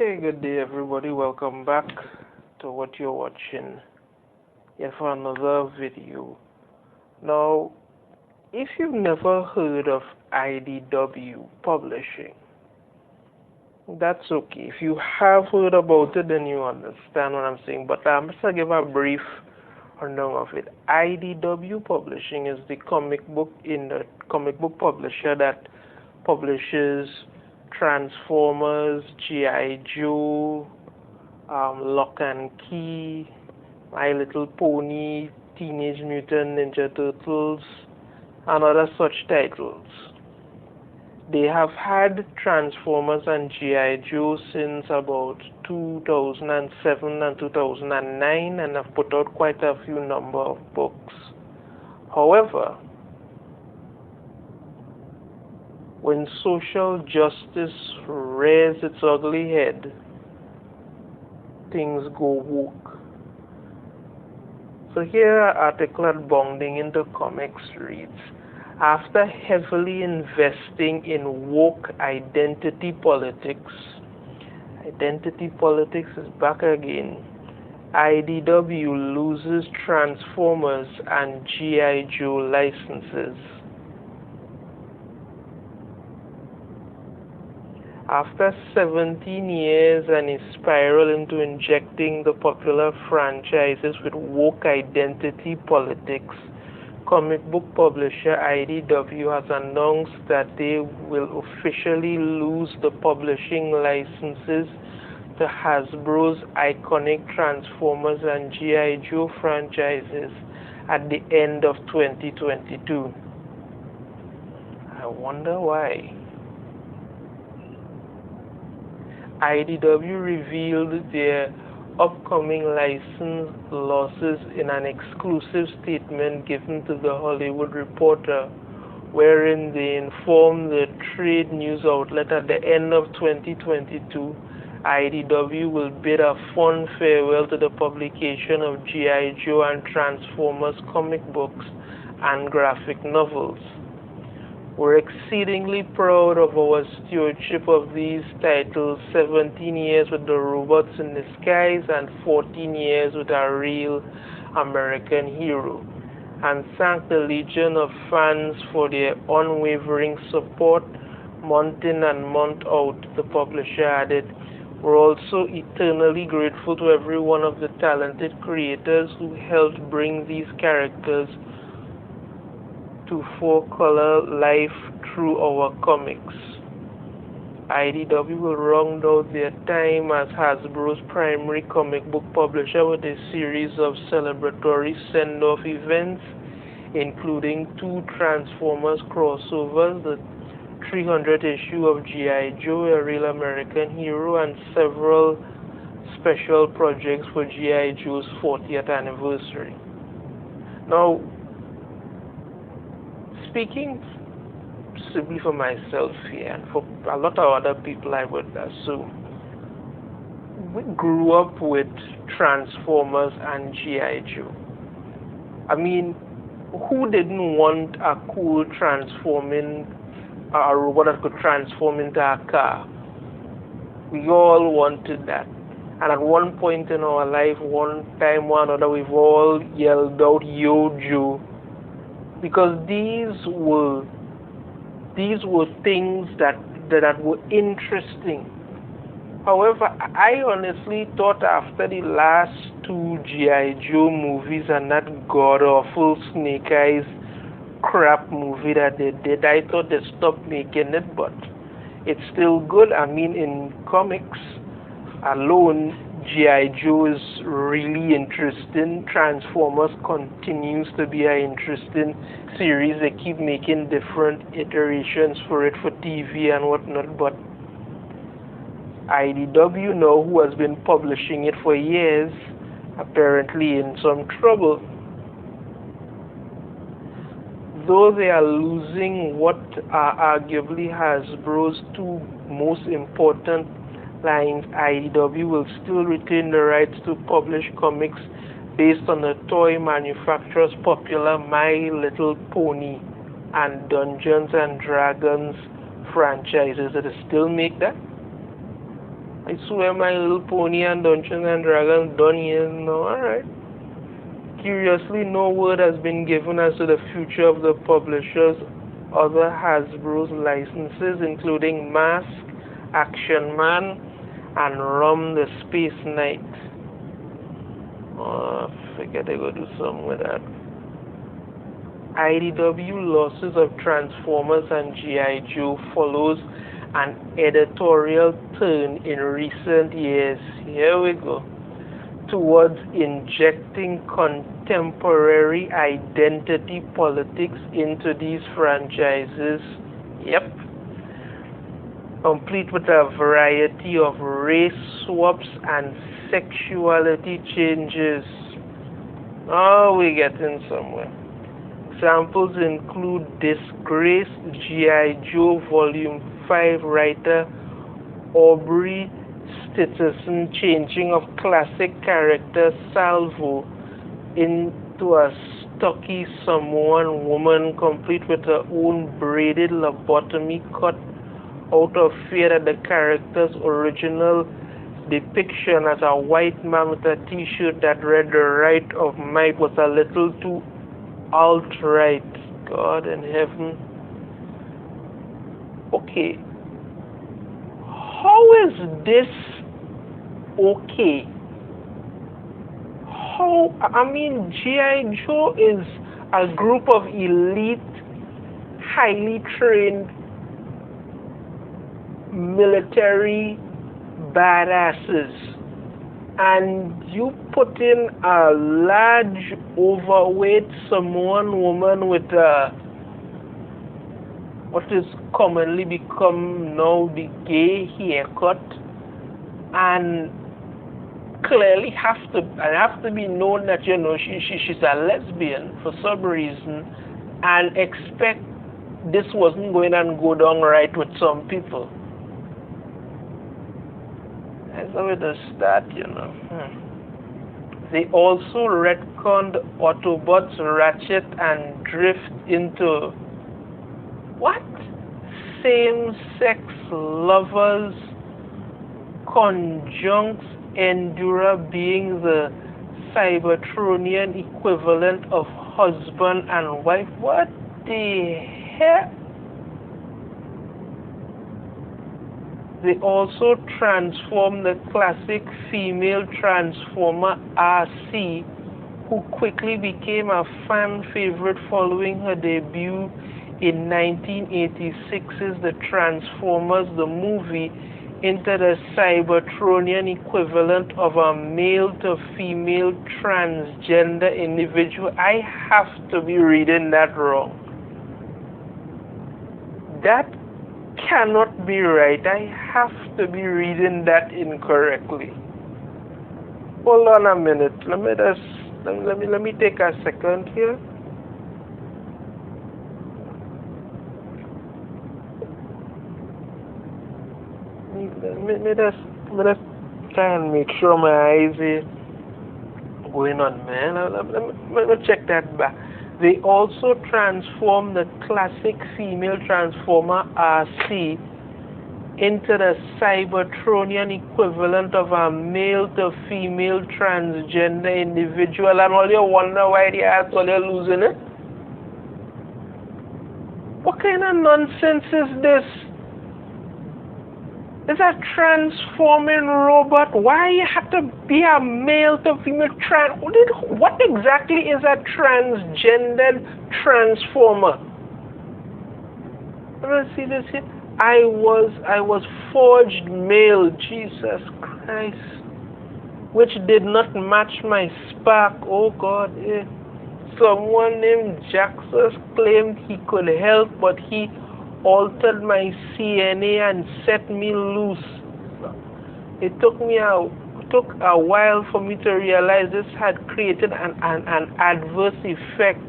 Hey, good day, everybody. Welcome back to what you're watching here for another video. Now, if you've never heard of IDW publishing, that's okay. If you have heard about it, then you understand what I'm saying. But I'm just gonna give a brief rundown of it. IDW publishing is the comic book publisher that publishes Transformers, G.I. Joe, Lock and Key, My Little Pony, Teenage Mutant Ninja Turtles, and other such titles. They have had Transformers and G.I. Joe since about 2007 and 2009 and have put out quite a few number of books. However, when social justice rears its ugly head, things go woke. So here an article at Bounding into Comics reads, after heavily investing in woke identity politics is back again. IDW loses Transformers and G.I. Joe licenses. After 17 years and a spiral into injecting the popular franchises with woke identity politics, comic book publisher IDW has announced that they will officially lose the publishing licenses to Hasbro's iconic Transformers and G.I. Joe franchises at the end of 2022. I wonder why. IDW revealed their upcoming license losses in an exclusive statement given to The Hollywood Reporter, wherein they informed the trade news outlet at the end of 2022, IDW will bid a fond farewell to the publication of G.I. Joe and Transformers comic books and graphic novels. We're exceedingly proud of our stewardship of these titles, 17 years with the robots in the skies and 14 years with our real American hero, and thank the legion of fans for their unwavering support month in and month out, the publisher added. We're also eternally grateful to every one of the talented creators who helped bring these characters to full-color life through our comics. IDW will round out their time as Hasbro's primary comic book publisher with a series of celebratory send-off events, including 2 Transformers crossovers, the 300th issue of G.I. Joe, a real American hero, and several special projects for G.I. Joe's 40th anniversary. Now, speaking simply for myself here and for a lot of other people, I would assume, we grew up with Transformers and G.I. Joe. I mean, who didn't want a cool transforming a robot that could transform into a car? We all wanted that. And at one point in our life, one time or another, we've all yelled out, "Yo, Joe," because these were things that were interesting. However, I honestly thought after the last 2 G.I. Joe movies and that god-awful Snake Eyes crap movie that they did, I thought they stopped making it, but it's still good. I mean, in comics alone, G.I. Joe is really interesting. Transformers continues to be an interesting series. They keep making different iterations for it for TV and whatnot, but IDW now, who has been publishing it for years, apparently in some trouble. Though they are losing what are arguably Hasbro's 2 most important lines, IDW will still retain the rights to publish comics based on the toy manufacturer's popular My Little Pony and Dungeons and Dragons franchises. That they still make that? I swear My Little Pony and Dungeons and Dragons done here now. Alright. Curiously, no word has been given as to the future of the publisher's other Hasbro's licenses, including Mask, Action Man, and Rum the Space Knight. Oh, I forget I go do something with that. IDW losses of Transformers and G.I. Joe follows an editorial turn in recent years. Here we go. Towards injecting contemporary identity politics into these franchises. Yep. Complete with a variety of race swaps and sexuality changes. Oh, we're getting somewhere. Examples include disgraced G.I. Joe Volume 5 writer Aubrey Stitterson changing of classic character Salvo into a stocky Samoan woman, complete with her own braided lobotomy cut out of fear that the character's original depiction as a white man with a t-shirt that read "The Right of Might" was a little too alt-right. God in heaven. Okay. How is this okay? How, I mean, G.I. Joe is a group of elite, highly trained military badasses, and you put in a large, overweight Samoan woman with what is commonly become now the gay haircut, and clearly have to be known that, you know, she's a lesbian for some reason, and expect this wasn't going to go down right with some people. That's the way to start, you know. They also retconned Autobots, Ratchet, and Drift into what? Same-sex lovers, conjuncts Endura being the Cybertronian equivalent of husband and wife. What the heck? They also transformed the classic female Transformer RC, who quickly became a fan favorite following her debut in 1986's The Transformers the movie, into the Cybertronian equivalent of a male-to-female transgender individual. I have to be reading that wrong. That cannot be right. I have to be reading that incorrectly. Hold on a minute. Let me take a second here. Let me try and make sure my eyes are going on, man. Let me check that back. They also transformed the classic female Transformer RC into the Cybertronian equivalent of a male-to-female transgender individual, and all you wonder why the asshole are losing it? What kind of nonsense is this? Is a transforming robot? Why you have to be a male to female what exactly is a transgendered transformer? Let me see this here. I was forged male, Jesus Christ, which did not match my spark. Oh God, yeah. Someone named Jaxus claimed he could help, but he altered my CNA and set me loose. It took a while for me to realize this had created an adverse effect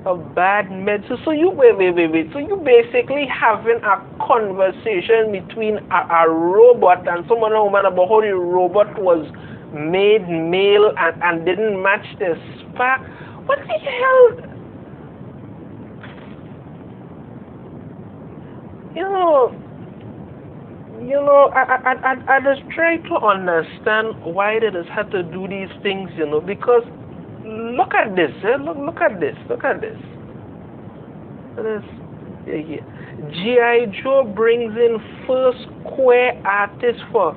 of bad medicine. So you wait. So you basically having a conversation between a robot and someone, a woman, about how the robot was made male and didn't match their spark. What the hell? You know, You know, I just try to understand why they just had to do these things, you know, because look at this, look at this, look at this. This, yeah. G.I. Joe brings in first queer artist for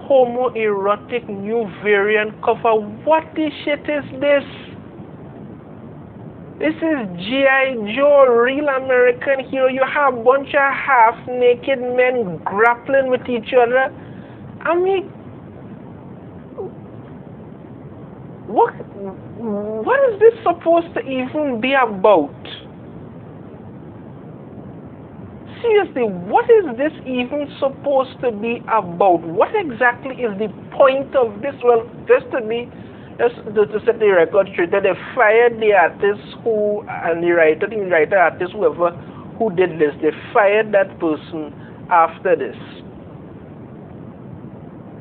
homoerotic new variant cover. What the shit is this? This is G.I. Joe, real American hero. You have a bunch of half-naked men grappling with each other. I mean, what is this supposed to even be about? Seriously, what is this even supposed to be about? What exactly is the point of this? Well, just to set the record straight, that they fired the artist who, and the writer, artist, whoever, who did this, they fired that person after this.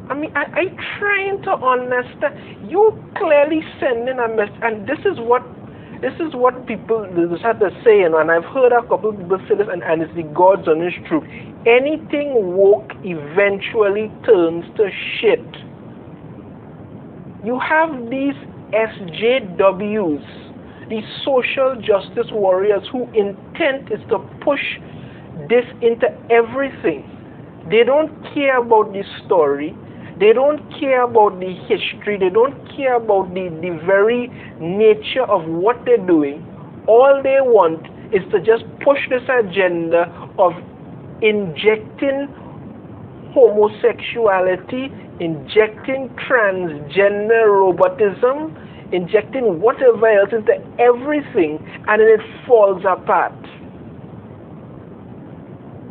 I mean, I trying to understand. You clearly sending a message, and this is what people just have to say, you know, and I've heard a couple of people say this, and it's the God's honest truth. Anything woke eventually turns to shit. You have these SJWs, these social justice warriors, whose intent is to push this into everything. They don't care about the story. They don't care about the history. They don't care about the very nature of what they're doing. All they want is to just push this agenda of injecting homosexuality, injecting transgender robotism, injecting whatever else into everything, and then it falls apart.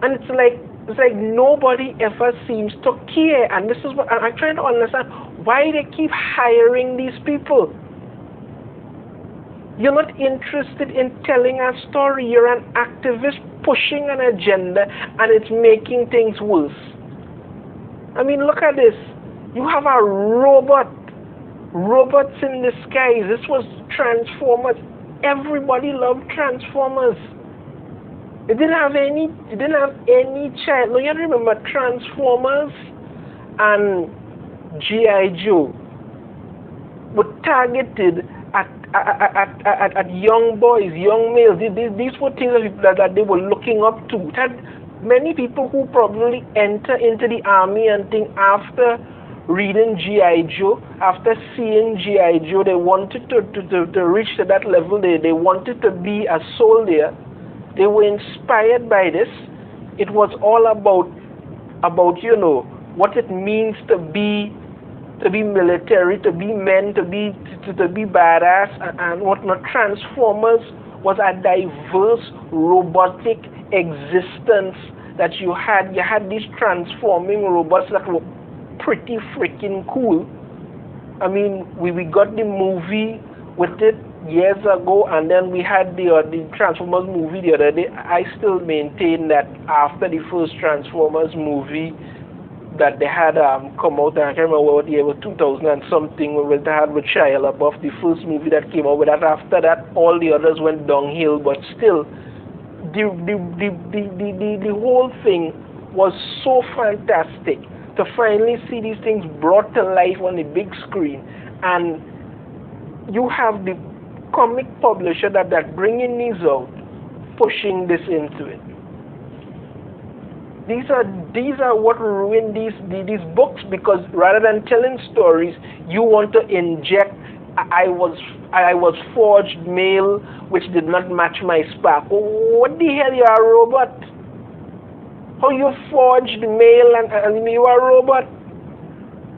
And it's like nobody ever seems to care. And this is what I'm trying to understand, why they keep hiring these people. You're not interested in telling a story. You're an activist pushing an agenda, and it's making things worse. I mean, look at this. You have a robots in the skies. This was Transformers. Everybody loved Transformers. It didn't have any child. No, you remember Transformers and G.I. Joe were targeted at young boys, young males. These were things that they were looking up to. It had many people who probably enter into the army and think after reading G.I. Joe, after seeing G.I. Joe, they wanted to reach to that level. They wanted to be a soldier. They were inspired by this. It was all about you know what it means to be military, to be men, to be badass and whatnot. Transformers was a diverse robotic existence that you had. You had these transforming robots that were pretty freaking cool. I mean, we got the movie with it years ago, and then we had the Transformers movie the other day. I still maintain that after the first Transformers movie that they had come out, and I can't remember what year, was 2000 and something, where they had with Shia LaBeouf, the first movie that came out with that. After that, all the others went downhill, but still, the whole thing was so fantastic to finally see these things brought to life on the big screen. And you have the comic publisher that bringing these out, pushing this into it. These are what ruin these books, because rather than telling stories, you want to inject I was forged male which did not match my spark. What the hell, you are a robot? How you forged male and you are a robot?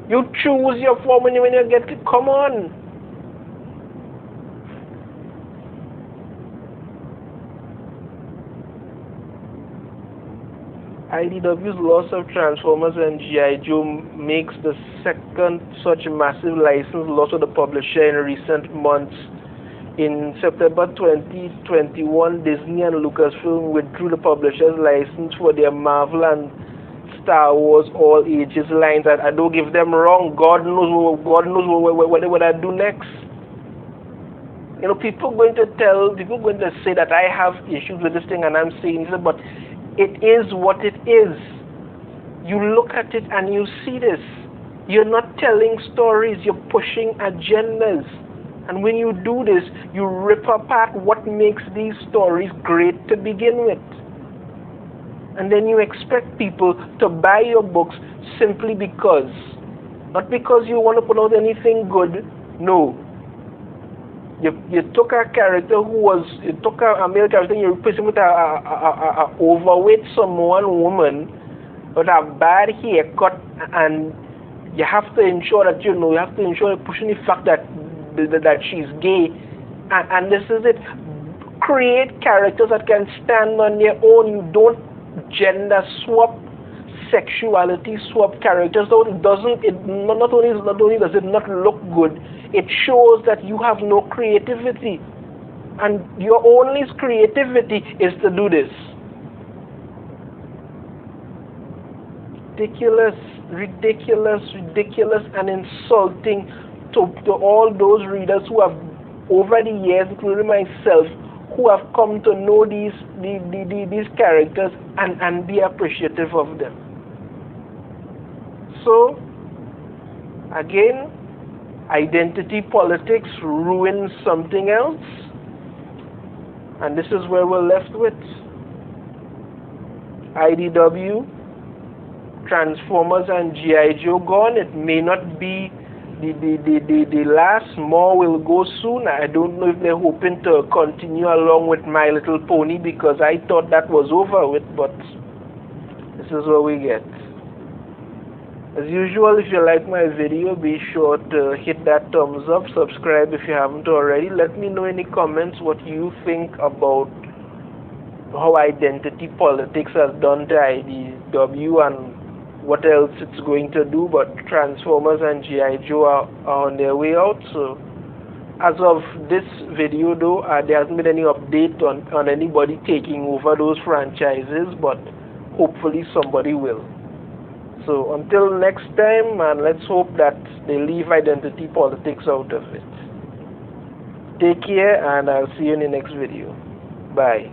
You choose your form when you get it. Come on. IDW's loss of Transformers and G.I. Joe makes the second such massive license loss of the publisher in recent months. In September 2021, Disney and Lucasfilm withdrew the publisher's license for their Marvel and Star Wars All Ages lines. I don't give them wrong. God knows what they would do next. You know, people going to say that I have issues with this thing, and I'm saying this, but it is what it is. you look at it and you see this. You're not telling stories, you're pushing agendas. And when you do this, you rip apart what makes these stories great to begin with. And then you expect people to buy your books simply because. Not because you want to put out anything good. No. You took a character you took a male character and you replaced him with a overweight Samoan woman with a bad haircut, and you have to ensure that, you have to ensure you're pushing the fact that she's gay, and this is it. Create characters that can stand on their own. You don't gender swap, sexuality swap characters. So not only does it not look good, it shows that you have no creativity, and your only creativity is to do this. Ridiculous and insulting to all those readers who have, over the years, including myself, who have come to know these characters and be appreciative of them. So, again, identity politics ruins something else, and this is where we're left with. IDW, Transformers, and G.I. Joe gone. It may not be the last. More will go soon. I don't know if they're hoping to continue along with My Little Pony, because I thought that was over with, but this is what we get. As usual, if you like my video, be sure to hit that thumbs up, subscribe if you haven't already. Let me know in the comments what you think about how identity politics has done to IDW and what else it's going to do. But Transformers and G.I. Joe are on their way out. So as of this video though, there hasn't been any update on anybody taking over those franchises, but hopefully somebody will. So until next time, and let's hope that they leave identity politics out of it. Take care, and I'll see you in the next video. Bye.